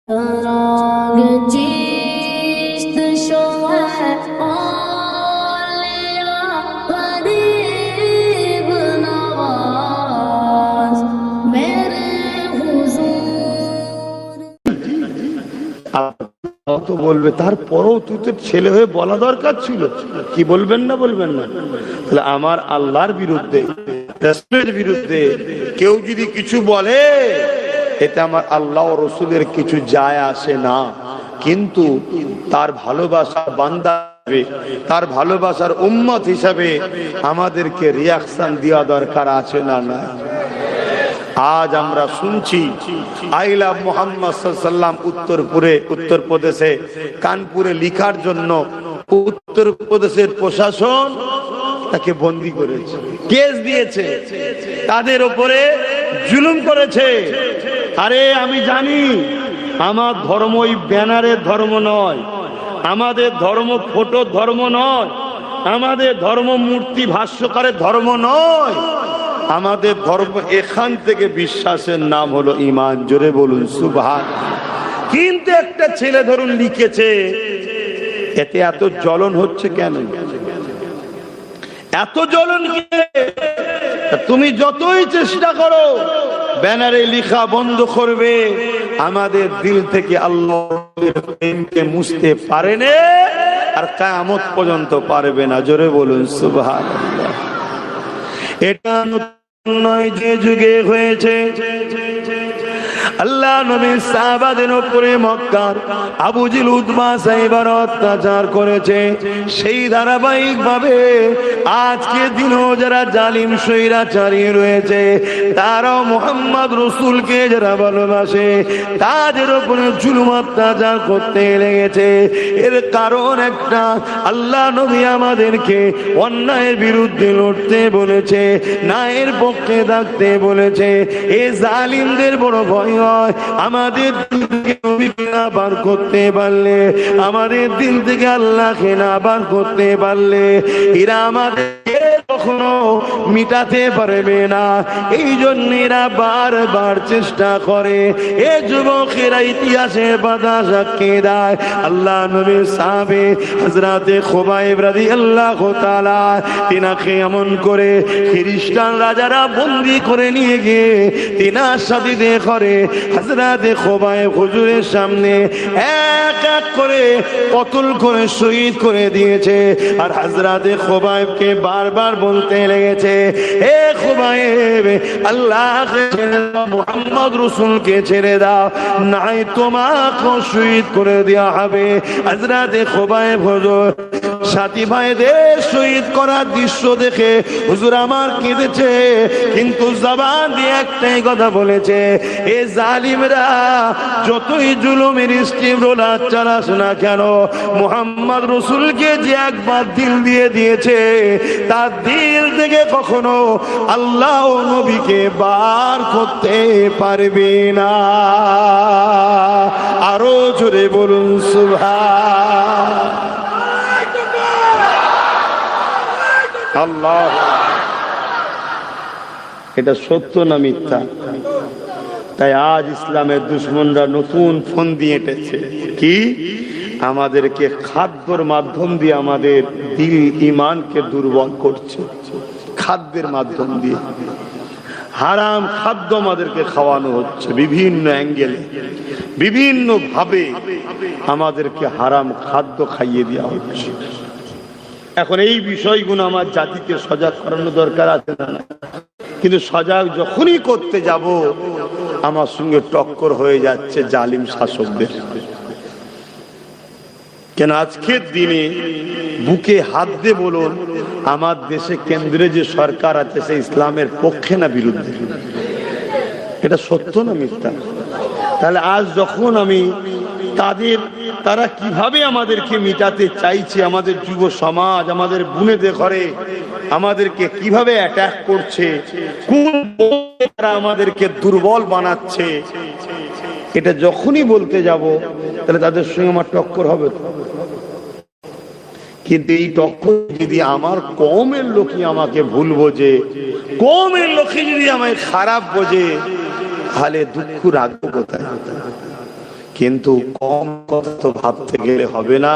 তো বলবে তারপরও তুই তো ছেলে হয়ে বলা দরকার ছিল, কি বলবেন না বলবেন না? তাহলে আমার আল্লাহর বিরুদ্ধে, রাসূলের বিরুদ্ধে কেউ যদি কিছু বলে, এতে আমার আল্লাহ ও রাসূলের কিছু যায় আসে না, কিন্তু তার ভালোবাসার বান্দা, তার ভালোবাসার উম্মত হিসাবে আমাদেরকে রিয়াকশন দেওয়া দরকার আছে না? না। আজ আমরা শুনছি আই লাভ মুহাম্মদ সাল্লাল্লাহু আলাইহি ওয়াসাল্লাম উত্তরপ্রদেশে কানপুরে লিখার জন্য উত্তরপ্রদেশের প্রশাসন তাকে বন্দী করেছে, কেস দিয়েছে, তাদের উপরে জুলুম করেছে। আরে আমি জানি আমার ধর্ম ওই ব্যানারের ধর্ম নয়, আমাদের ধর্ম ফটোর ধর্ম নয়, আমাদের ধর্ম মূর্তি ভাষ্যকারের ধর্ম নয়, আমাদের ধর্ম এখান থেকে বিশ্বাসের নাম হলো ঈমান। জোরে বলুন সুবহানাল্লাহ। কিন্তু একটা ছেলে ধরুন লিখেছে, এতে এত জ্বলন হচ্ছে কেন? এত জ্বলন কি? তুমি যতই চেষ্টা করো ব্যানারে লেখা বন্ধ করবে, আমাদের দিল থেকে আল্লাহর প্রেমকে মুছতে পারে না, আর কিয়ামত পর্যন্ত পারবে না। জোরে বলুন সুবহানাল্লাহ। এটা নয় যে যুগে হয়েছে আল্লাহ নবীর সাহাবাদের উপরে মক্কার আবু জিল উতবা সাহেবের অত্যাচার করেছে, সেই ধারাবাহিক ভাবে আজকে দিনও যারা জালিম স্বৈরাচারী রয়েছে, তারাও মুহাম্মদ রাসূলকে যারা ভালোবাসে তাদের উপরে জুলুম অত্যাচার করতে লেগেছে। এর কারণ একটা, আল্লাহ নবী আমাদেরকে অন্যায়ের বিরুদ্ধে লড়তে বলেছে, ন্যায়ের পক্ষে থাকতে বলেছে। এই জালিমদের বড় ভয় হয়, আমাদের দিল থেকে নবীকে না বার করতে পারলে, আমাদের দিল থেকে আল্লাহকে না বার করতে পারলে এরা আমাদেরকে কখনো মিটাতে পারবে না। এই জন্য এরা বারবার চেষ্টা করে। এ যুবকেরা ইতিহাসের পাতা সাক্ষী দেয়, আল্লাহ নবীর সাহাবে হযরতে খুবাইব রাদিয়াল্লাহু তাআলা তিনাকে এমন করে খ্রিস্টান রাজারা বন্দী করে নিয়ে গিয়ে তিনার সাথে করে হযরতে খুবাইব হুজুরের সামনে এক এক করে কতল করে শহীদ করে দিয়েছে। আর হযরতে খুবাইবকে বারবার বলতে লেগেছে, হে খুবাইব, আল্লাহকে ছেড়ে দাও, মুহাম্মদ রাসূলকে ছেড়ে দাও, নাই তোমাকে শহীদ করে দেওয়া হবে। হযরতে খুবাইব হুজুর সাথী ভাইদের শহীদ করার দৃশ্য দেখে হুজুর আমার কেঁদেছে, কিন্তু জবান দিয়ে একটাই কথা বলেছে, এ জালিমরা যতই জুলুমের স্টিম রোলার চালাস না কেন, মুহাম্মদ রাসূলকে যে একবার দিল দিয়ে দিয়েছে, তার দিল থেকে কখনো আল্লাহ ও নবীকে বার করতে পারবে না। আরো জোরে বলুন সুবহানাল্লাহ। আল্লাহ, এটা সত্য না মিথ্যা? তাই আজ ইসলামের দুশমনরা নতুন ফোন দিয়ে এঁটেছে, কি আমাদেরকে খাদ্যর মাধ্যম দিয়ে আমাদের দিল ঈমানকে দুর্বল করছে। খাদ্যের মাধ্যম দিয়ে হারাম খাদ্য আমাদেরকে খাওয়ানো হচ্ছে, বিভিন্ন অ্যাঙ্গেলে বিভিন্ন ভাবে আমাদেরকে হারাম খাদ্য খাইয়ে দেওয়া হচ্ছে। এখন এই বিষয়গুলো আমার জাতিকে সজাগ করানো দরকার আছে না? কিন্তু সজাগ যখনই করতে যাব, আমার সঙ্গে টক্কর হয়ে যাচ্ছে জালিম শাসকদের। কেন আজকের দিনে বুকে হাত দিয়ে বলুন, আমার দেশে কেন্দ্রে যে সরকার আছে সে ইসলামের পক্ষে না বিরুদ্ধে? এটা সত্য না মিথ্যা? তাহলে আজ যখন আমি তারা কিভাবে আমাদেরকে মিটাতে চাইছে, আমাদের যুব সমাজ, আমাদের বুনেদের ঘরে আমাদেরকে কিভাবে অ্যাটাক করছে, কোন তারা আমাদেরকে দুর্বল বানাচ্ছে, এটা যখনই বলতে যাব তাহলে তাদের সঙ্গে আমার টক্কর হবে। কিন্তু এই টক্কর যদি আমার কওমের লোকই আমাকে ভুল বোঝে, কওমের লোকই যদি আমায় খারাপ বোঝে, তাহলে দুঃখ রাখবো কোথায়? কিন্তু কম কথা তো ভাবতে গেলে হবে না।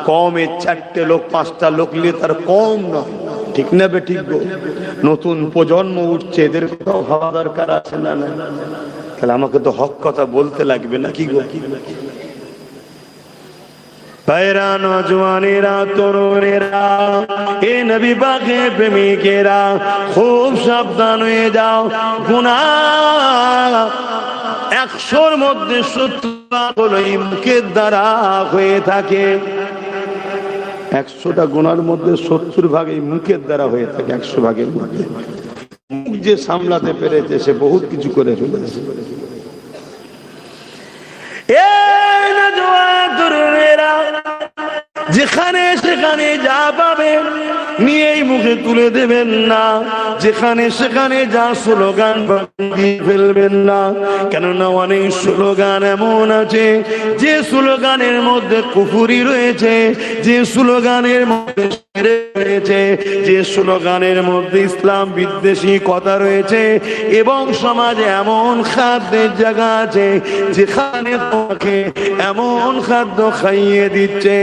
কমে 4টে লোক 5টা লোক নিয়ে তার কম নয়, ঠিক না বে ঠিক গো? নতুন প্রজন্ম উঠছে, এদের কথাও ভাবা দরকার আছে না? না, তাহলে আমাকে তো হক কথা বলতে লাগবে না কি গো? ভাইরা, নওজওয়ানেরা, তরুণেরা, এ নবী পাকের প্রেমিকেরা, খুব সাবধান হয়ে যাও। গুনাহ 100-র মধ্যে 70 হলো এই মুখের দ্বারা হয়ে থাকে। 100টা গুনার মধ্যে 70 ভাগ এই মুখের দ্বারা হয়ে থাকে। 100 ভাগের মধ্যে মুখ যে সামলাতে পেরেছে সে বহুত কিছু করে ফেলেছে। যেখানে সেখানে যা পাবেন নিয়েই মুখে তুলে দেবেন না, যেখানে সেখানে যা স্লোগান দিয়ে ফেলবেন না। কেননা অনেক স্লোগান এমন আছে যে স্লোগানের মধ্যে কুফরি রয়েছে, যে স্লোগানের মধ্যে রয়েছে, যে স্লোগানের মধ্যে ইসলাম বিদ্বেষী কথা রয়েছে। এবং সমাজে এমন খাদ্যের জায়গা আছে যেখানে তোমাকে এমন খাদ্য খাইয়ে দিচ্ছে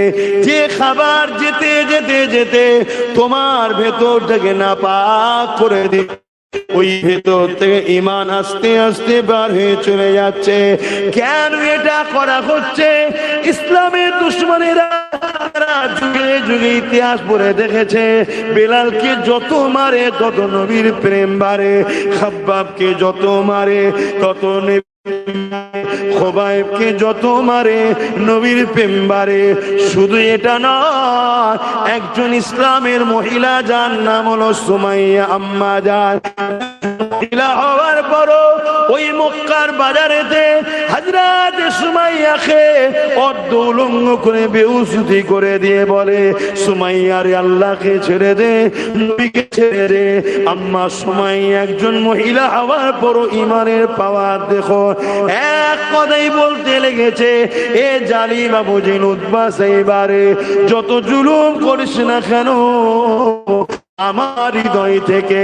যে খাবার যেতে যেতে যেতে তোমার ভেতর থেকে নাপাক করে দিচ্ছে, ওই ভেতর থেকে ঈমান আস্তে আস্তে বার হয়ে চলে যাচ্ছে। কেন এটা করা হচ্ছে? ইসলামের দুশমনেরা যুগে যুগে ইতিহাস পড়ে দেখেছে, বেলালকে যত মারে তত নবীর প্রেম বাড়ে, খাব্বাবকে যত মারে তত খোবাইবকে যত মারে নবীর প্রেম বাড়ে। শুধু এটা নয়, একজন ইসলামের মহিলা যার নাম হলো সুমাইয়া আম্মা জান, মহিলা হওয়ার পরও ওই মক্কার বাজারেতে হযরত সুমাইয়াকে অর্ধ উলঙ্গ করে বেহুশি করে দিয়ে বলে, সুমাইয়া রে, আল্লাহকে ছেড়ে দে, নবীকে ছেড়ে দে। আম্মা সুমাইয়া একজন মহিলা হওয়ার পরও ঈমানের পাওয়ার দেখো, এক কথাই বলতে লেগেছে, এ জালিম আবু জিল উতবা সাইবারে, যত জুলুম করিস না কেন আমার হৃদয় থেকে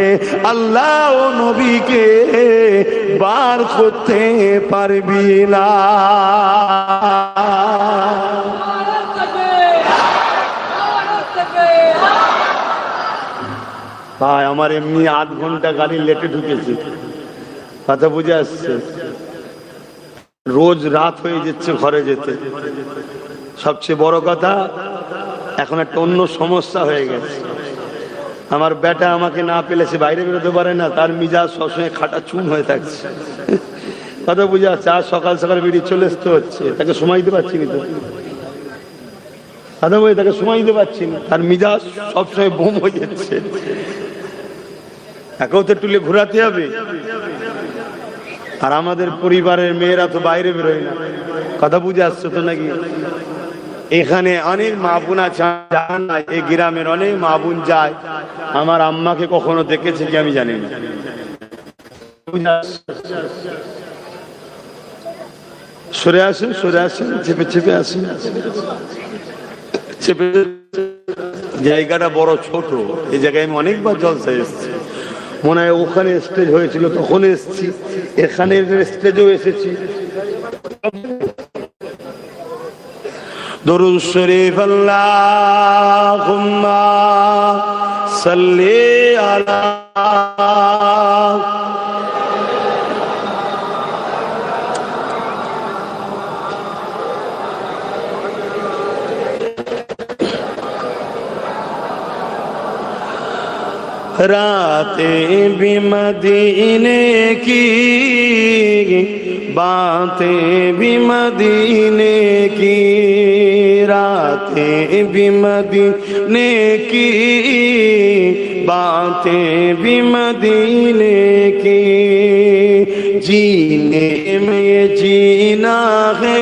আল্লাহ ও নবীকে বার করতে পারবি না। ভাই, আমার এমনি 8 ঘন্টা গাড়ি লেটে ঢুকেছে, কথা বুঝে আসছে। রোজ রাত হয়ে যাচ্ছে ঘরে যেতে। সবচেয়ে বড় কথা, এখন একটা অন্য সমস্যা হয়ে গেছে। আমার বেটা আমাকে না পেলে সে বাইরে বেরোতে পারে না, তার মিজাজ সবসময় খাটা চুন হয়ে থাকছে, কথা বুঝে আসছে। আর সকাল সকাল বেরিয়ে চলে আসতে হচ্ছে, তাকে সময় দিতে পারছি না, তো কথা বলে তাকে সময় দিতে পারছি না, তার মিজাজ সবসময় বোম হয়ে যাচ্ছে। একেও তো টুলে ঘোরাতে হবে। আর আমাদের পরিবারের মেয়েরা তো বাইরে বেরোয় না, কথা বুঝে আসছে তো নাকি? এখানে অনেক মা বোন আছে, এই গ্রামের অনেক মা বোন যায়। আমার আম্মাকে কখনো দেখেছে কি আমি জানি না। সরে আসেন, সরে আসেন, চেপে চেপে আসেন, চেপে। জায়গাটা বড় ছোট, এই জায়গায় আমি অনেকবার জলসা এসেছি। মনে হয় ওখানে স্টেজ হয়েছিল তখন এসেছি, এখানে স্টেজেও এসেছি। দরুদ শরীফ আল্লাহুম্মা সাল্লি আলা रातें भी मदीने की, बातें भी मदीने की, रातें भी मदीने की, बातें भी मदीने की, जीने में ये जीना है,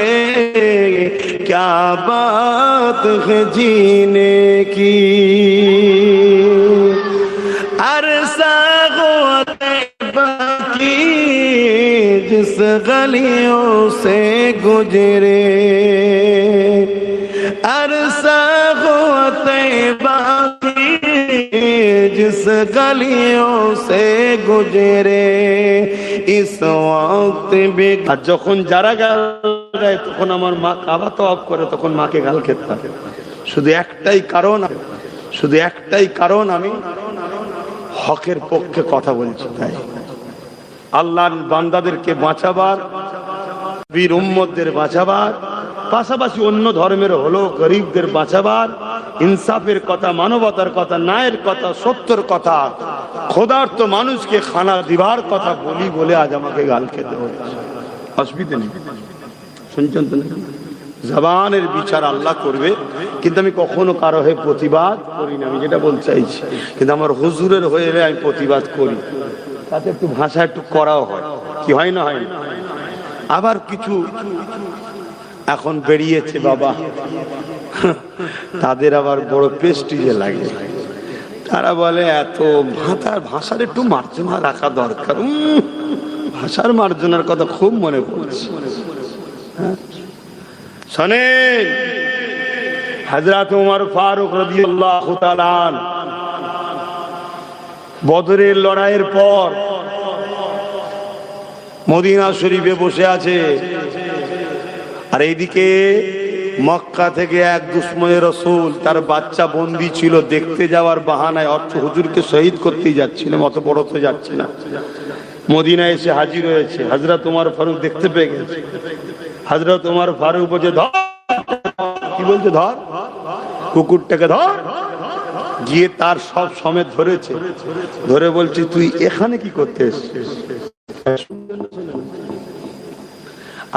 क्या बात है जीने की। जिस गलियों से गुजरे, अरसा हो तैबा की, जिस गलियों से गुजरे, इस वक्त भी। যখন যারা গেল দেয় তখন আমার মা কাবা তওয়াফ করে, তখন মাকে গাল খেতাম। শুধু একটাই কারণ আমি হকের পক্ষে কথা বলছি। তাই আল্লাহর বান্দাদেরকে বাঁচাবার, বীর উম্মতদের বাঁচাবার, পাশাপাশি অন্য ধর্মের হলো গরিবদের বাঁচাবার, ইনসাফের কথা, মানবতার কথা, ন্যায়ের কথা, সত্যের কথা, ক্ষুধার্ত মানুষকে খানা দিবার কথা বলি বলে আজ আমাকে গাল খেতে হচ্ছে। অসুবিধা নেই, শুনছেন তো? জবানের বিচার আল্লাহ করবে, কিন্তু আমি কখনো কারো হয়ে প্রতিবাদ করি না। আমি যেটা বলতে চাইছি, কিন্তু আমার হুজুরের হয়ে আমি প্রতিবাদ করি, তাতে একটু ভাষা একটু করাও হয়। কি হয় না? হয় না? আবার কিছু এখন বেরিয়েছে বাবা, তাদের আবার বড় প্রেস্টিজে লাগে। তারা বলে এত ভাষার একটু মার্জনা রাখা দরকার। ভাষার মার্জনার কথা খুব মনে পড়ছে। শোনেন, হযরত ওমর ফারুক রাদিয়াল্লাহু তাআলা বদরের লড়াইয়ের পর মদিনা শরীফে বসে আছে, আর এইদিকে মক্কা থেকে এক দুশমনে রাসূল, তার বাচ্চা বন্দী ছিল, দেখতে যাওয়ার বাহানায় অর্থ হুজুরকে শহীদ করতেই যাচ্ছিলেন, অত বড় তো যাচ্ছে না। মদিনায় এসে হাজির হয়েছে, হযরত ওমর ফারুক দেখতে পেয়ে গেছে। হযরত ওমর ফারুক বলছে, ধর। কি বলছে? ধর, কুকুরটাকে ধর। গিয়ে তার সব সমেত ধরেছে, ধরে বলছে, তুই এখানে কি করতে এসেছিস?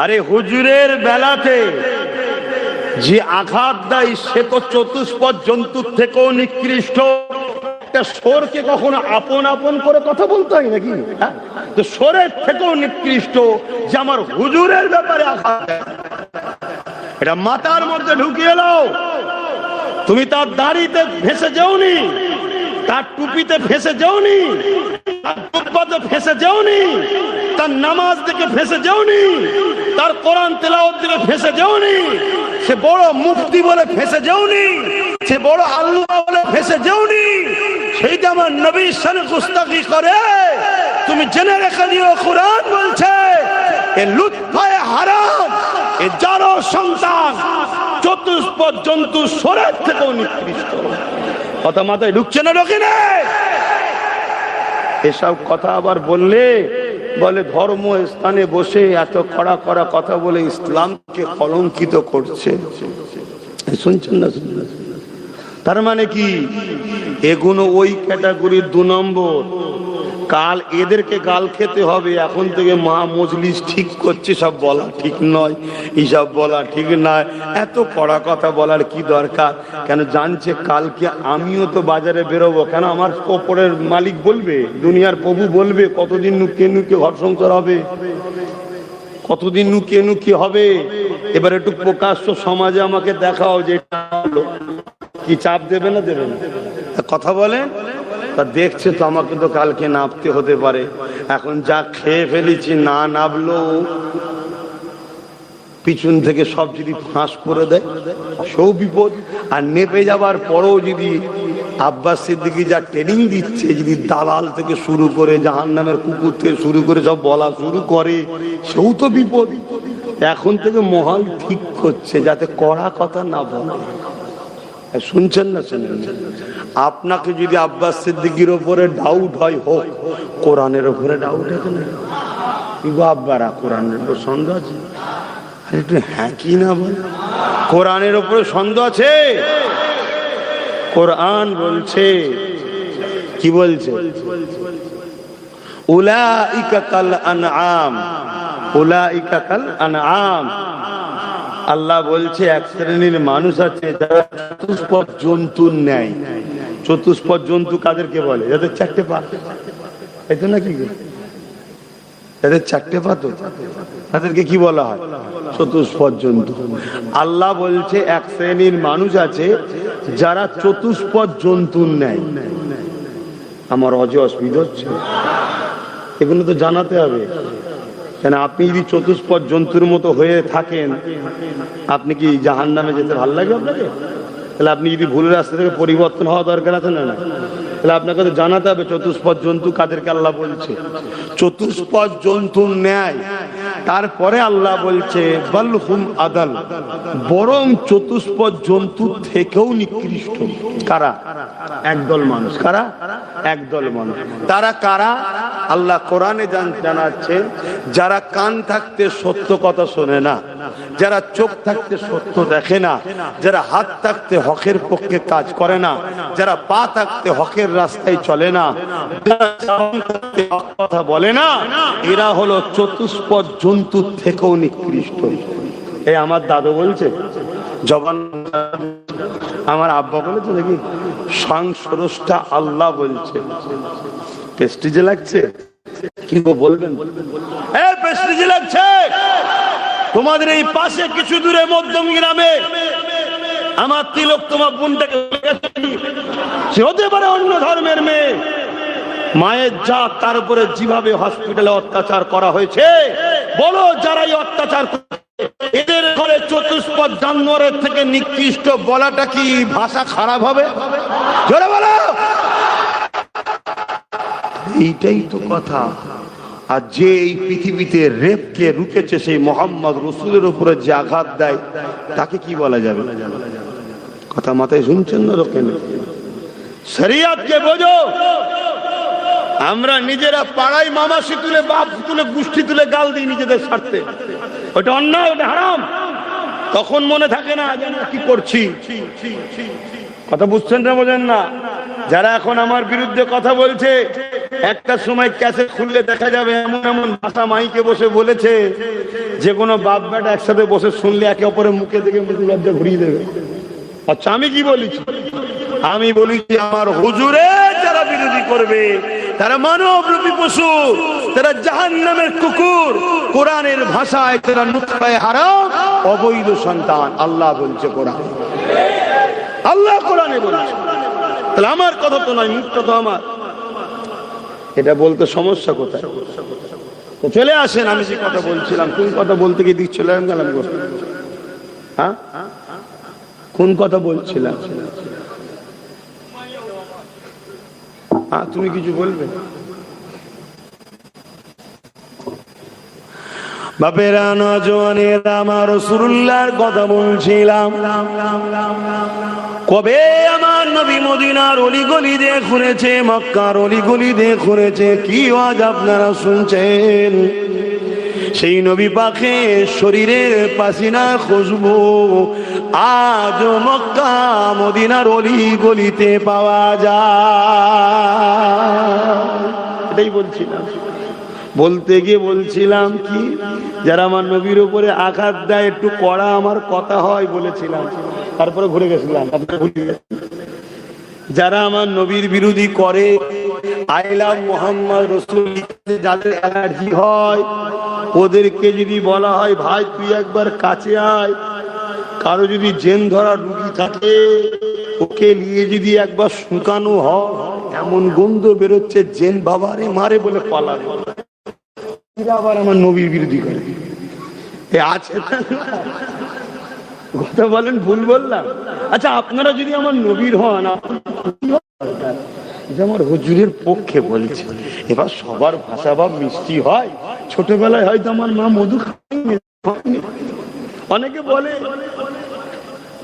আরে হুজুরের বেলাতে যে আঘাত দেয় সে তো চতুষ্পদ জন্তুর থেকেও নিকৃষ্ট। একটা সোরকে কখনো আপন আপন করে কথা বলতে হয় নাকি? তো সোরের থেকেও নিকৃষ্ট যে আমার হুজুরের ব্যাপারে আঘাত দেয়। এটা মাথার মধ্যে ঢুকিয়ে নাও। তুমি তার দাড়িতে ফেসে যাওনি, তার টুপিতে ফেসে যাওনি, তার জুব্বাতে ফেসে যাওনি, তার নামাজ দেখে ফেসে যাওনি, তার কোরআন তেলাওয়াত দেখে ফেসে যাওনি, সে বড় মুফতি বলে ফেসে যাওনি, সে বড় আল্লাহ বলে ফেসে যাওনি। সেইটা আমার নবীর শানে গুস্তাখি করে। তুমি জেনে রেখে দিও, কোরআন বলছে এ লুৎফায়ে হারাম, এ জারো সন্তান চতুষ্পদ জন্তু সোরের থেকেও নিকৃষ্ট। কথা মাথায় ঢুকছে না? ঢোকে না? এসব কথা আবার বললে বলে ধর্ম স্থানে বসে এত কড়া কড়া কথা বলে ইসলামকে কলঙ্কিত করছে। শুনছেন না? তার মানে কি? এগুলো ওই ক্যাটাগরির 2 নম্বর। কাল এদেরকে গাল খেতে হবে। এখন থেকে মা মজলিস ঠিক করছে, সব বলা ঠিক নয়, এইসব বলা ঠিক নয়। এত কড়া কথা বলার কি দরকার? কেন জানছে কালকে আমিও তো বাজারে বেরোবো। কেন আমার ওপরের মালিক বলবে, দুনিয়ার প্রভু বলবে কতদিন নুকিয়ে নুকিয়ে ঘর সংসার হবে, কতদিন নুকিয়ে নুকিয়ে হবে। এবার একটু প্রকাশ্য সমাজে আমাকে দেখাও যে কি চাপ দেবে না দেবে না? কথা বলে তা দেখছে তো, আমাকে তো কালকে নাপতে হতে পারে। এখন যা খেয়ে ফেলেছি, না নাবলো পিছন থেকে সব যদি ফাঁস করে দেয় সেও বিপদ। আর নেপে যাবার পরেও যদি আব্বাস সিদ্দিকী যা ট্রেনিং দিচ্ছে, যদি দালাল থেকে শুরু করে জাহান্নামের কুকুর থেকে শুরু করে সব বলা শুরু করে, সেও তো বিপদ। এখন থেকে মহল ঠিক করছে যাতে কড়া কথা না বলে। শুনছেন না? শুনেন। আপনাকে যদি আব্বাস সিদ্দিকীর উপরে ডাউট হয়, হোক, কোরআনের উপরে ডাউট আছে না? আব্বারা কোরআনের উপর সন্দেহ আছে? একটু হ্যাঁ কি না বল। কোরআনের উপরে সন্দেহ আছে? কোরআন বলছে, কি বলছে? উলাইকা কাল আনআম, উলাইকা কাল আনআম। আল্লাহ বলছে এক শ্রেণীর মানুষ আছে যারা চতুষ্পদ জন্তুর ন্যায়। চতুষ্পদ জন্তু কাদেরকে বলে? যাদের 4টে পা। এই তো নাকি? যাদের 4টে পা, তো তাদেরকে কি বলা হয়? চতুষ্পদ জন্তু। আল্লাহ বলছে এক শ্রেণীর মানুষ আছে যারা চতুষ্পদ জন্তুর ন্যায়। আমার অসুবিধা হচ্ছে, এগুলো তো জানাতে হবে। কেন আপনি যদি চতুষ্পদ জন্তুর মতো হয়ে থাকেন, আপনি কি জাহান্নামে যেতে ভালো লাগে আপনাকে? তাহলে আপনি যদি ভুল রাস্তা থেকে পরিবর্তন হওয়া দরকার আছে না? তাহলে আপনাকে তো জানাতে হবে চতুষ্পদ জন্তু কাদেরকে আল্লাহ বলছে। চতুষ্পদ জন্তুর ন্যায় তারপরে আল্লাহ বলছে বালহুম আদাল, বরং চতুষ্পদ জন্তু থেকেও নিকৃষ্ট। কারা? একদল মানুষ। কারা? একদল মানুষ। তারা কারা? আল্লাহ কোরআনে জানাচ্ছে, যারা কান থাকতে সত্য কথা শোনে না, যারা চোখ থাকতে সত্য দেখে না, যারা হাত থাকতে হকের পক্ষে কাজ করে না, যারা পা থাকতে হকের রাস্তায় চলে না, কথা বলে না, এরা হলো চতুষ্পদ জন্তু থেকেও নিকৃষ্ট। এই আমার দাদু বলছে, জবান আমার আব্বা বলেছে নাকি, সংস্রষ্টা আল্লাহ বলছে। প্রেস্টিজে লাগছে কি বলবেন? প্রেস্টিজে লাগছে। তোমাদের এই পাশে কিছু দূরে মধ্যম গ্রামে আমার তিলক তোমার বোনটাকে, সে হতে পারে অন্য ধর্মের মেয়ে, মায়ের জাত, তার উপরে যেভাবে হসপিটালে অত্যাচার করা হয়েছে, বলো যারা এই অত্যাচার এদের ঘরে চতুষ্পদ জানোয়ারের থেকে নিকৃষ্ট বলাটা কি ভাষা খারাপ হবে? জোরে বলো। এইটাই তো কথা। আর যে এই পৃথিবীতে রেপকে রুখেছে, সেই মোহাম্মদ রসুলের উপরে যে আঘাত দেয়, তাকে কি বলা যাবে? কথা মাথায় শুনছেন না? রোকেন শরিয়াতকে বোঝো। আমরা নিজেরা পাড়ায় মামাসি তুলে, বাপ তুলে, গোষ্ঠী তুলে গাল দিই নিজেদের স্বার্থে। ওটা অন্যায়, ওটা হারাম। তখন মনে থাকে না যেন কি করছি। কথা বুঝছেন না? বোঝেন না? যারা এখন আমার বিরুদ্ধে কথা বলছে, একটা সময় ক্যাসেট খুললে দেখা যাবে এমন এমন ভাষা মাইকে বসে বলেছে, যে কোনো বাপ বেটা একসাথে বসে শুনলে একে অপরের মুখে দেখে মুখে লজ্জা ঘুরিয়ে দেবে। আচ্ছা, আমি কি বলেছি? আমি বলেছি আমার হুজুরের যারা বিরোধী করবে তারা মানব রূপী পশু, তারা জাহান্নামের কুকুর। কোরআনের ভাষায় তারা নুতফায়ে হারাম, অবৈধ সন্তান। আল্লাহ বলছে কোরআন, আল্লাহ কোরআনে বলছে। তাহলে আমার কথা তো নয়, মুখটা তো আমার। এটা বলতে সমস্যা কোথায়? তো চলে আসেন, আমি যে কথা বলছিলাম, কোন কথা বলতে গিয়ে দিক চলে গেলাম? হ্যাঁ, কোন কথা বলছিলাম? তুমি কিছু বলবে? বাপেরা, নজওয়ানেরা, আমার রাসূলুল্লাহর কথা বলছিলাম। কবে আমার নবী মদিনার অলিগলি দিয়ে ঘুরেছে, মক্কার অলিগলি দিয়ে ঘুরেছে, কি আজ আপনারা শুনছেন? সেই নবী পাকে শরীরের পাসিনা খুশবু আজ মক্কা মদিনার অলিগলিতে পাওয়া যায়। এটাই বলছিলাম। বলতে গিয়ে বলছিলাম কি, যারা আমার নবীর উপরে আঘাত দেয় একটু কড়া আমার কথা হয় বলেছিলাম, তারপরে ঘুরে গেছিলাম। যারা আমার নবীর বিরোধী করে, আই লাভ মোহাম্মদ রসুল, যাদের অ্যালার্জি হয়, ওদেরকে যদি বলা হয় ভাই তুই একবার কাছে আয়, কারো যদি জেন ধরা রুগী থাকে, ওকে নিয়ে যদি একবার শুকানো হয়, এমন গন্ধ বেরোচ্ছে, জেন বাবারে মারে বলে পালাবে। আবার আমার নবীর বিরোধী করে আছে। কথা বলেন, ভুল বললাম? আচ্ছা, আপনারা যদি আমার নবীর হন, আমার হুজুরের পক্ষে বলছে। এবার সবার ভাষা ভাব মিষ্টি হয়। ছোটবেলায় হয়তো আমার মা মধু খায়নি, অনেকে বলে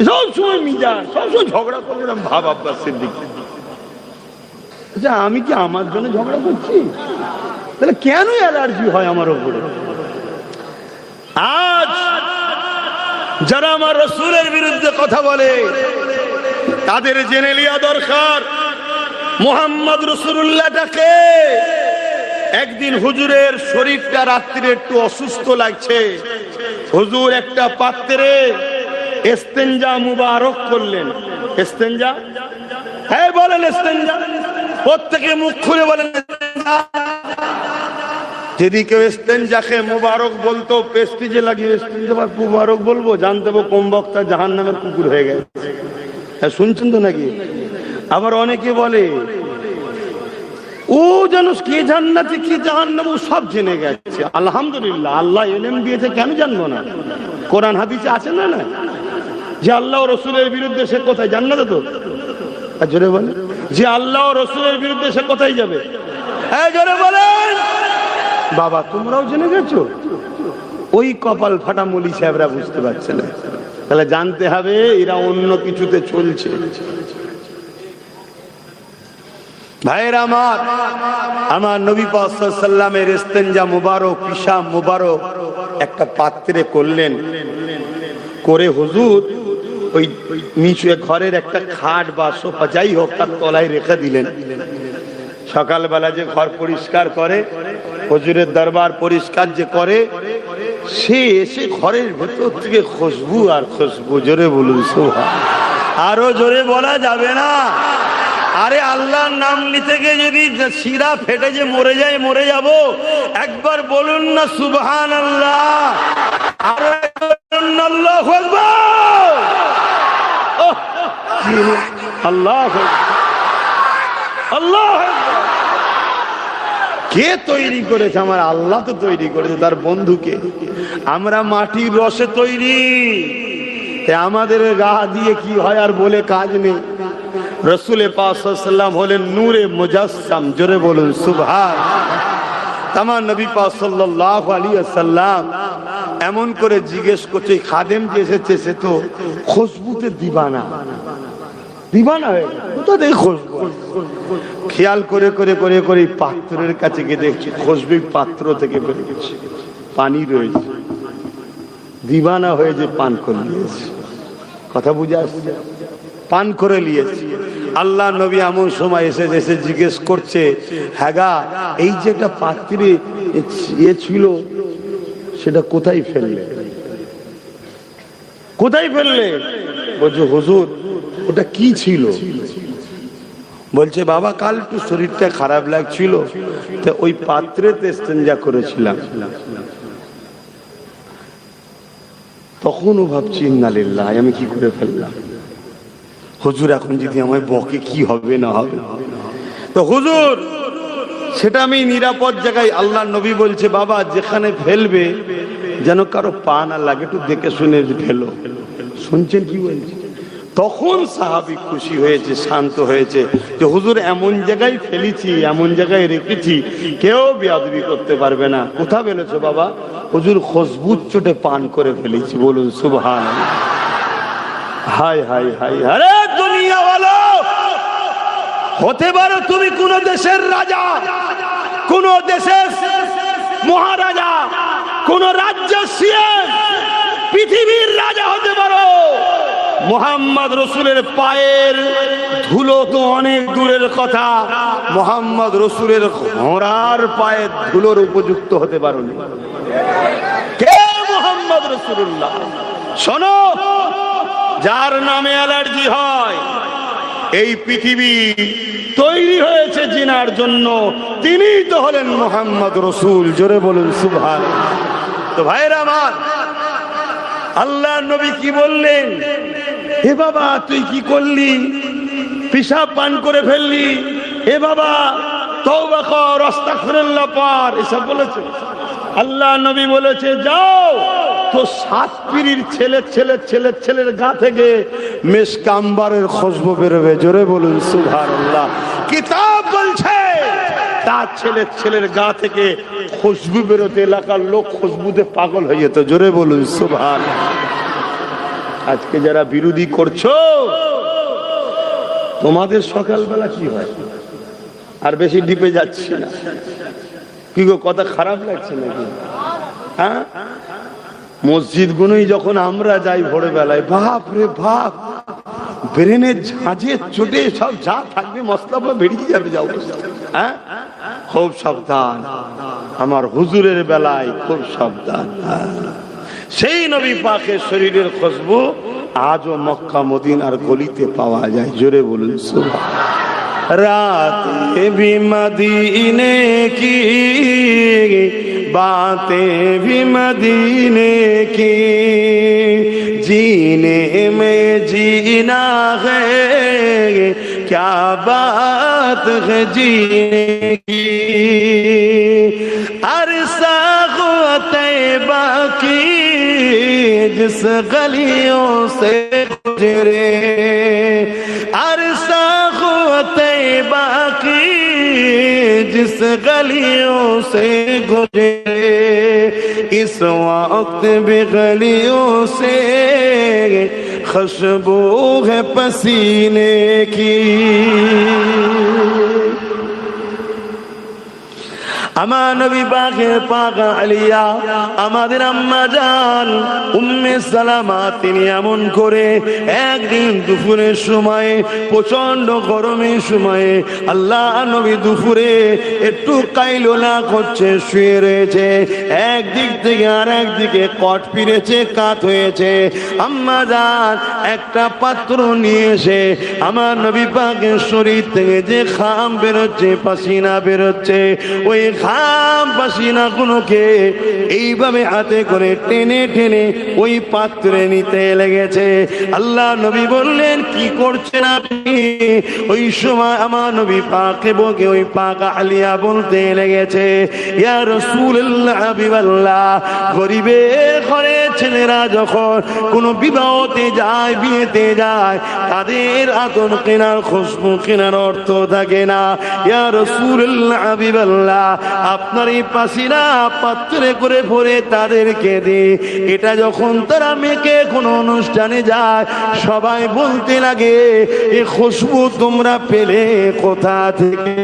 সবসময় মিজাজ, সবসময় ঝগড়া করলাম ভাব আব্বাসের দিকে। আচ্ছা, আমি কি আমার জন্য ঝগড়া করছি? তাহলে কেন অ্যালার্জি হয় আমার উপরে? আজ যারা আমার রাসূলের বিরুদ্ধে কথা বলে, তাদের জেনে লিয়া দরকার মুহাম্মদ রাসূলুল্লাহটাকে। একদিন হুজুরের শরীরটা রাত্রে একটু অসুস্থ লাগছে, হুজুর একটা পাত্রে ইস্তেঞ্জা মুবারক করলেন। ইস্তেঞ্জা, হ্যাঁ বলেন ইস্তেঞ্জা, প্রত্যেকে মুখ খুলে বলেন। যদি কেউ ইস্তেঞ্জাকে মুবারক বলতো, পেস্টিজে লাগিয়ে ইস্তেঞ্জা মুবারক বলবো, জানতে হবে কোন বক্তা জাহান্নামের কুকুর হয়ে গেছে। শুনছেন তো নাকি? আবার অনেকে বলে ও যেন কে জান্নাতে কি জাহান্নাম ও সব জেনে গেছে। আলহামদুলিল্লাহ, আল্লাহ ইলম দিয়েছে, কেন জানবো না? কোরআন হাদিসে আছে না না যে আল্লাহ ও রসুলের বিরুদ্ধে সে কোথায়? জান্নাতে তো। আর জোরে বলে, যে আল্লাহ ও রসুলের বিরুদ্ধে সে কোথায় যাবে? জোরে বলেন। বাবা, তোমরাও জেনে গেছো? ওই কপাল ফাটা মলি সাহেবরা বুঝতে পারছে না। তাহলে জানতে হবে এরা অন্য কিছুতে চলছে। ভাইয়েরা আমার, আমার নবী পাক সাল্লাল্লাহু আলাইহি ওয়াসাল্লামের ইস্তেনজা মুবারক, পিশাব মুবারক একটা পাত্রে করলেন, করে হুজুর ওই নিচে ঘরের একটা খাট বা সোফা যাই হোক তার তলায় রেখে দিলেন। সকালবেলা যে ঘর পরিষ্কার করে, হুজুরের দরবার পরিষ্কার যে করে, সে এসে ঘরের ভেতর থেকে খুশবু আর খুশবু। জোরে বলুন সুবহানাল্লাহ। আরো জোরে বলা যাবে না? আরে আল্লাহর নাম নিতে গিয়ে যদি শিরা ফেটে যে মরে যায়, মরে যাব। একবার বলুন না সুবহানাল্লাহ। আরো একবার বলুন আল্লাহু আকবার। আল্লাহু আকবার, আল্লাহু আকবার। কে তৈরি করেছে? আমার আল্লাহ তো তৈরি করেছে। তার বন্ধুকে আমরা মাটির রসে তৈরি, আমাদের গা দিয়ে কি হয় আর বলে কাজ নেই। রাসূল পাক সাল্লাল্লাহু আলাইহি ওয়াসাল্লাম হলেন নূরে মুজাসসাম। জোরে বলুন সুবহানাল্লাহ। তামাম নবী পাক সাল্লাল্লাহু আলাইহি ওয়াসাল্লাম এমন করে জিজ্ঞেস করছে, খাদেম যে এসেছে সে তো খুশবুতে দিবানা, দিবানা হয়ে কোথা থেকে খুশবু? খেয়াল করে করে করে করে পাত্রের কাছে গিয়ে দেখছি খুশবু পাত্র থেকে বেরিয়ে গেছে, পানি রয়েছে, দিবানা হয়ে যে পান করে নিয়েছে। কথা বুঝা? পান করে নিয়েছে। আল্লাহ নবী এমন সময় এসে এসে জিজ্ঞেস করছে, হ্যাঁ গা, এই যে একটা পাত্রে ছিল সেটা কোথায় ফেললে? কোথায় ফেললে? বলছে হুজুর ওটা কি ছিল? বলছে বাবা কাল একটু শরীরটা খারাপ লাগছিল, তো ওই পাত্রেতে ইস্তেঞ্জা করেছিলাম। তখনও ভাবছি ইন্না লিল্লাহি, আমি কি করে ফেললাম? হুজুর এখন যদি আমায় বকে কি হবে না হবে? তো হুজুর সেটা আমি নিরাপদ জায়গায়, আল্লাহ নবী বলছে বাবা যেখানে ফেলবে যেন কারো পা না লাগে, একটু দেখে শুনে ফেলো। শুনছেন কি বলছে? তখন সাহাবী খুশি হয়েছে, শান্ত হয়েছে যে হুজুর এমন জায়গায় ফেলেছি, এমন জায়গায় রেখেছি কেউ বেয়াদবি করতে পারবে না। কোথা ফেলেছো বাবা? হুজুর খুশবুর চোটে পান করে ফেলেছি। বলুন সুবহানাল্লাহ। হায় হায় হায়, আরে দুনিয়া ওয়ালা, হতে পারো তুমি কোন দেশের রাজা, কোন দেশের মহারাজা, কোন রাজ্যের সিএম, পৃথিবীর রাজা হতে পারো, মুহাম্মদ রসুলের পায়ের ধুলো তো অনেক দূরের কথা, মুহাম্মদ রসুলের ঘোড়ার পায়ের ধুলোর উপযুক্ত হতে পারো না। কে? মুহাম্মদ রসুল্লাহ। শোনো, যার নামে অ্যালার্জি হয়, এই পৃথিবী তৈরি হয়েছে জিনার জন্য, তিনিই তো হলেন মুহাম্মদ রসুল। জোরে বলুন সুবহানাল্লাহ। তো ভাইরা আমার, আল্লাহ নবী কি বললেন? হে বাবা তুই কি করলি? পিশাব পান করে ফেললি, হে বাবা তওবা কর, আস্তাগফিরুল্লাহ পড়, এসব বলেছে। আল্লাহ নবী বলেছে যাও তো সাত পীরের ছেলের গা থেকে মিশক আম্বারের খুশবু বেরোবে। জোরে বলুন সুবহানাল্লাহ। কিতাব বলছে তার ছেলের গা থেকে খুশবু বেরোতে এলাকার লোক খুশবুতে পাগল হয়ে যেত। জোরে বলুন সুবহানাল্লাহ। আজকে যারা বিরোধী করছো, তোমাদের সকালবেলা কি হয়? আর বেশি ডিপে যাচ্ছি না, কি গো কথা খারাপ লাগছে নাকি? হ্যাঁ, মসজিদ গুলোই যখন আমরা যাই ভোর বেলায়, বাপ রে বাপ, ব্রেনের ঝাঁঝে চোটে সব যা থাকবে মশলা বেরিয়ে যাবে। যাও, হ্যাঁ খুব সাবধান, আমার হুজুরের বেলায় খুব সাবধান। সেই নবী পাকের শরীরের খুশবু আজও মক্কা মদিনার গলিতে পাওয়া যায়। জোরে বলুন সুবহানাল্লাহ। रातें भी मदीने की, बातें भी मदीने की, जीने में जीना है क्या बात है जीने की, अरसा तैबा की जिस गलियों से गुजरे, अरसा तैबा की जिस गलियों से गुजरे इस वक्त भी गलियों से खुशबू है पसीने की। আমার নবী পাকের পাক আলিয়া আমাদের আম্মা জান উম্মে সালামা তিনি এমন করে একদিন দুপুরের সময় প্রচন্ড গরমের সময়ে আল্লাহ নবী দুপুরে একটু কাইলোলা করছে, শুয়ে রয়েছে, একদিক থেকে আর একদিকে কট ফিরেছে, কাত হয়েছে। আম্মা জান একটা পাত্র নিয়ে এসে আমার নবী পাকের শরীর থেকে যে ঘাম বেরোচ্ছে, পাসিনা বেরোচ্ছে, ওই ঘাম পাসিনা গুলোকে এইভাবে হাতে করে টেনে টেনে ওই পাত্রে নিতে লেগেছে। আল্লাহ নবী বললেন, কি করছেন আপনি? ওই সময় আমার নবী পাকে বকে ওই পাক আলিয়া বলতে লেগেছে, ইয়া রাসূলুল্লাহ হাবিবাল্লাহ, গরিবের ঘরে ছেলেরা যখন কোনো বিবাহতে যায়, বিয়েতে যায়, তাদের আতর কেনার, খুশবু কেনার অর্থ থাকে না। ইয়া রাসূলুল্লাহ হাবিবাল্লাহ, আপনার এই পাসিনা পাত্রে করে ভরে তাদেরকে দে। এটা যখন তারা মেয়েকে কোনো অনুষ্ঠানে যায়, সবাই বলতে লাগে, এ খুশবু তোমরা পেলে কোথা থেকে?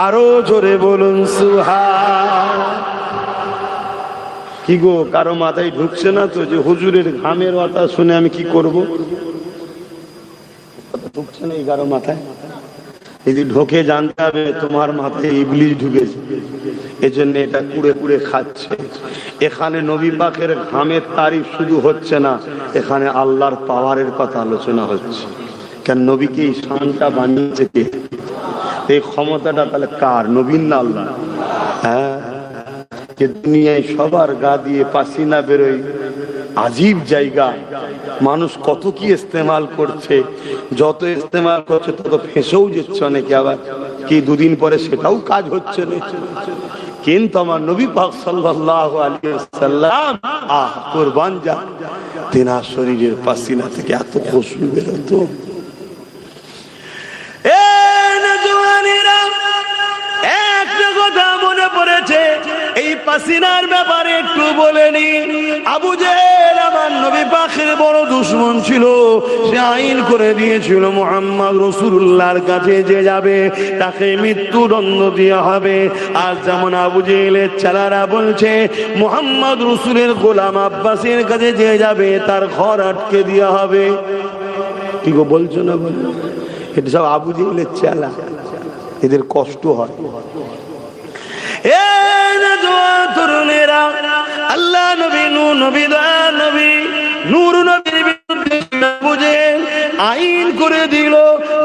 আরো জোরে বলুন সুবহান। কি গো, কারো মাথায় ঢুকছে না তো যে হুজুরের ঘামের কথা শুনে আমি কি করব? ঢুকছে না এই কারো মাথায়? যদি ঢোকে জানতে হবে তোমার মাথায় ইবলিস ঢুকেছে, এজন্য এটা কুড়ে কুড়ে খাচ্ছে। এখানে নবী পাকের ঘামের তারিফ শুধু হচ্ছে না, এখানে আল্লাহর পাওয়ারের কথা আলোচনা হচ্ছে। কেন নবীকে এই শানটা বানিয়েছে কে? এই ক্ষমতাটা তাহলে কার? নবীর না আল্লাহ? হ্যাঁ, যে দুনিয়ায় সবার গা দিয়ে পাসিনা বেরোয়, আজীব জায়গা, মানুষ কত কি ইস্তেমাল করছে, যত ইস্তেমাল করছে তত ফেঁসেও যাচ্ছে অনেকে, আবার কি দুদিন পরে সেটাও কাজ হচ্ছে না। কিন্তু আমার নবী পাক সাল্লাল্লাহু আলাইহি ওয়াসাল্লাম, আহ কুরবান যা, তেনার শরীরের পাসিনা থেকে এত খুশবু বেরোতো। একটা কথা মনে পড়েছে, এই পাসিনার ব্যাপারে একটু বলে নি। আবু জেহেল আমার নবী পাকের বড় দুশমন ছিল, সে আইন করে দিয়েছিল মুহাম্মদ রাসূলুল্লাহর কাছে যে যাবে তাকে মৃত্যুদণ্ড দেওয়া হবে। আর যেমন আবু জেহেলের ছেলেরা বলছে মুহাম্মদ রাসূলের গোলাম আব্বাসের কাছে যে যাবে তার ঘর আটকে দেওয়া হবে। কি গো বলছো না? বল, এটা সব আবু জেহেলের ছেলে, এদের কষ্ট হয়। আল্লাহ নবী, নূর নবী, দয়া নবী, নূর নবীর বিরুদ্ধে বুঝে আইন করে দিল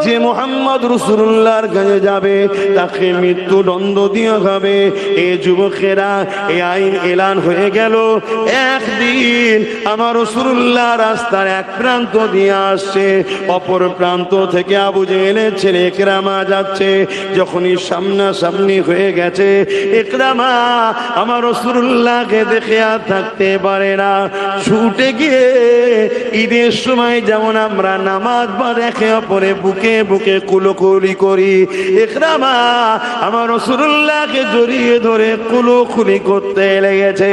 যে মুহাম্মদ রাসূলুল্লাহর কাছে যাবে তাকে মৃত্যুদণ্ড দেওয়া হবে। এই যুবকেরা, এই আইন এলান হয়ে গেল। একদিন আমার রাসূলুল্লাহ রাস্তার এক প্রান্ত দিয়ে আসছে, অপর প্রান্ত থেকে আবু জেহেলের ছেলে ইকরামা যাচ্ছে। যখনই সামনাসামনি হয়ে গেছে, ইকরামা আমার রাসূলুল্লাহকে দেখে আর থাকতে পারে না, ছুটে গিয়ে ঈদের সময় যেমন আমরা নামাজ বা রেখে অপরে বুকে বুকে কুলোকুলি করি, ইকরামা আমার রাসূলুল্লাহকে জড়িয়ে ধরে কুলোকুলি করতে লেগেছে।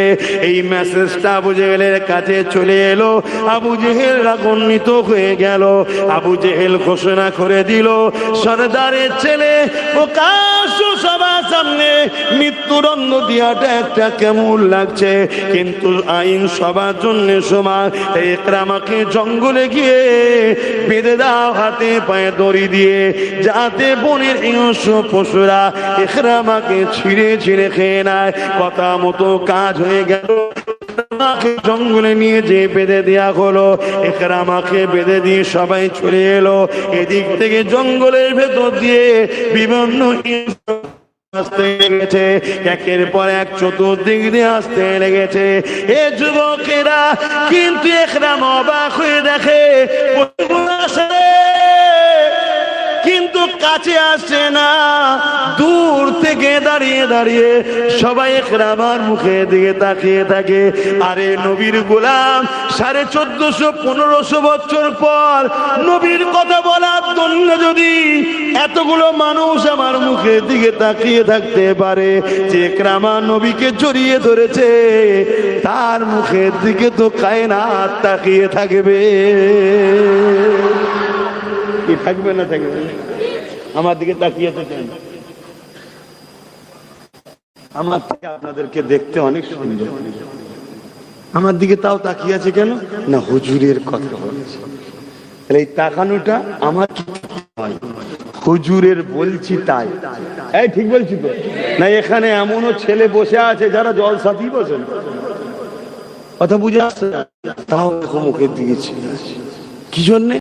এই মেসেজটা আবু জেহেলের কাছে চলে এলো। আবু জেহেল রাগান্বিত হয়ে গেল। আবু জেহেল ঘোষণা করে দিল, সরদারের ছেলে প্রকাশ্য সবার সামনে মৃত্যুদণ্ড দেওয়াটা একটা কেমন লাগছে, কিন্তু আইন সবার জন্য সমান। ইকরামাকে জঙ্গলে গিয়ে বেঁধে দাও হাতে পায়ে দড়ি দিয়ে, যাতে বনের হিংস্র পশুরা ইকরামাকে ছিঁড়ে ছিঁড়ে খেয়ে নেয়। কথা মতো কাজ হয়ে গেল। জঙ্গলে নিয়ে যে বেঁধে দেয়া হলো, ইকরামাকে বেঁধে দিয়ে সবাই চলে এলো। এদিক থেকে জঙ্গলের ভেতর দিয়ে বিভিন্ন আসতে লেগেছে, একের পর এক চতুর্দিক দিয়ে আসতে লেগেছে এ যুবকেরা। কিন্তু ইকরামা অবাক হয়ে দেখে কিন্তু কাছে আসে না, দূর থেকে দাঁড়িয়ে দাঁড়িয়ে সবাই একরামার মুখে দিকে তাকিয়ে থাকে। আরে নবীর গোলাম 1450-1500 বছর পর নবীর কথা বলার জন্য যদি এতগুলো মানুষ আমার মুখের দিকে তাকিয়ে থাকতে পারে, যে একরামা নবীকে জড়িয়ে ধরেছে তার মুখের দিকে তো কায়নাত তাকিয়ে থাকবে। কি থাকবে না থাকবে? আমার দিকে তাকিয়ে থাকেন। আমার থেকে আপনাদেরকে দেখতে অনেক সুন্দর, আমার দিকে তাও তাকিয়ে আছে কেন না? হুজুরের কথা বলছে। এই তাকানোটা আমার হুজুরের বলছি তাই। এই ঠিক বলছি তো না? এখানে এমনও ছেলে বসে আছে যারা জলসাতেই বসেন, কথা বুঝে আসছে, তাও মুখের দিকে ছিল কি জন্যে?